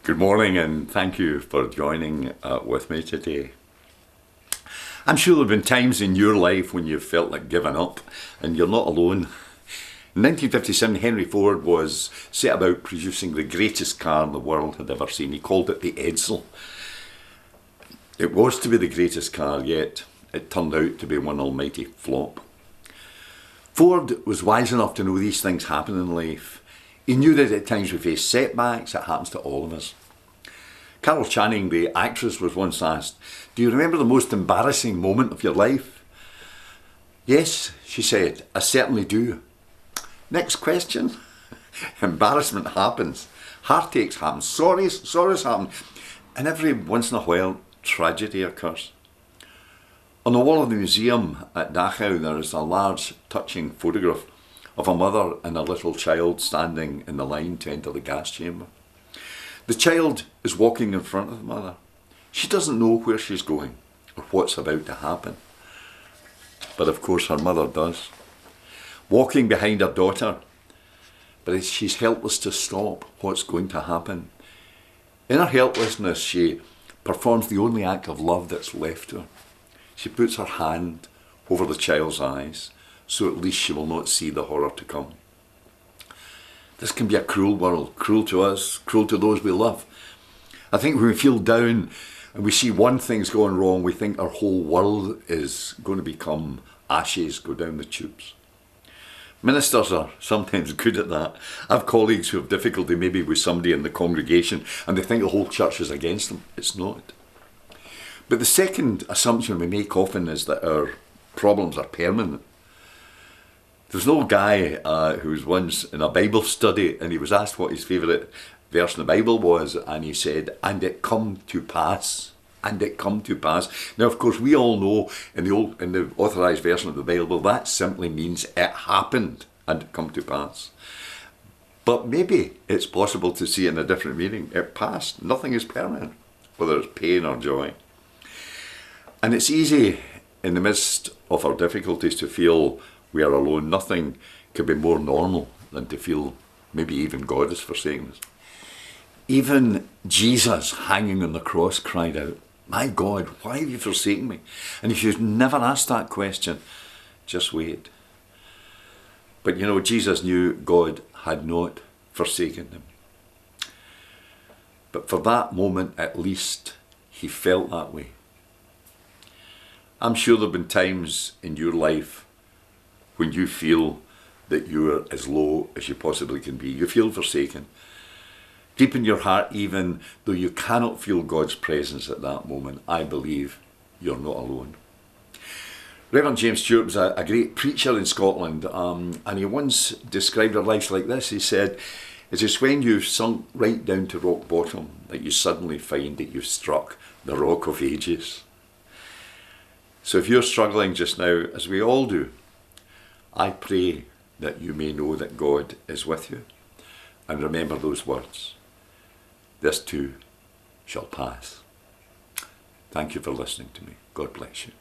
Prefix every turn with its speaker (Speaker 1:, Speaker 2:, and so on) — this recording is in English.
Speaker 1: Good morning, and thank you for joining with me today. I'm sure there have been times in your life when you've felt like giving up, and you're not alone. In 1957, Henry Ford was set about producing the greatest car the world had ever seen. He called it the Edsel. It was to be the greatest car, yet it turned out to be one almighty flop. Ford was wise enough to know these things happen in life. He knew that at times we face setbacks. It happens to all of us. Carol Channing, the actress, was once asked, "Do you remember the most embarrassing moment of your life?" "Yes," she said, "I certainly do." Next question. Embarrassment happens. Heartaches happen. Sorrows happen. And every once in a while, tragedy occurs. On the wall of the museum at Dachau, there is a large, touching photograph of a mother and a little child standing in the line to enter the gas chamber. The child is walking in front of the mother. She doesn't know where she's going or what's about to happen. But of course her mother does. Walking behind her daughter, but she's helpless to stop what's going to happen. In her helplessness, she performs the only act of love that's left to her. She puts her hand over the child's eyes, so at least she will not see the horror to come. This can be a cruel world, cruel to us, cruel to those we love. I think when we feel down and we see one thing's going wrong, we think our whole world is going to become ashes, go down the tubes. Ministers are sometimes good at that. I have colleagues who have difficulty maybe with somebody in the congregation and they think the whole church is against them. It's not. But the second assumption we make often is that our problems are permanent. There's an old guy who was once in a Bible study and he was asked what his favourite verse in the Bible was, and he said, "And it come to pass." And it come to pass. Now, of course, we all know in the authorised version of the Bible, that simply means it happened and it come to pass. But maybe it's possible to see in a different meaning. It passed. Nothing is permanent, whether it's pain or joy. And it's easy in the midst of our difficulties to feel we are alone. Nothing could be more normal than to feel maybe even God has forsaken us. Even Jesus hanging on the cross cried out, "My God, why have you forsaken me?" And if you've never asked that question, just wait. But you know, Jesus knew God had not forsaken him. But for that moment, at least, he felt that way. I'm sure there have been times in your life when you feel that you're as low as you possibly can be. You feel forsaken. Deep in your heart, even though you cannot feel God's presence at that moment, I believe you're not alone. Reverend James Stewart was a great preacher in Scotland, and he once described our lives like this. He said, "It is when you've sunk right down to rock bottom that you suddenly find that you've struck the rock of ages." So if you're struggling just now, as we all do, I pray that you may know that God is with you. And remember those words, "This too shall pass." Thank you for listening to me. God bless you.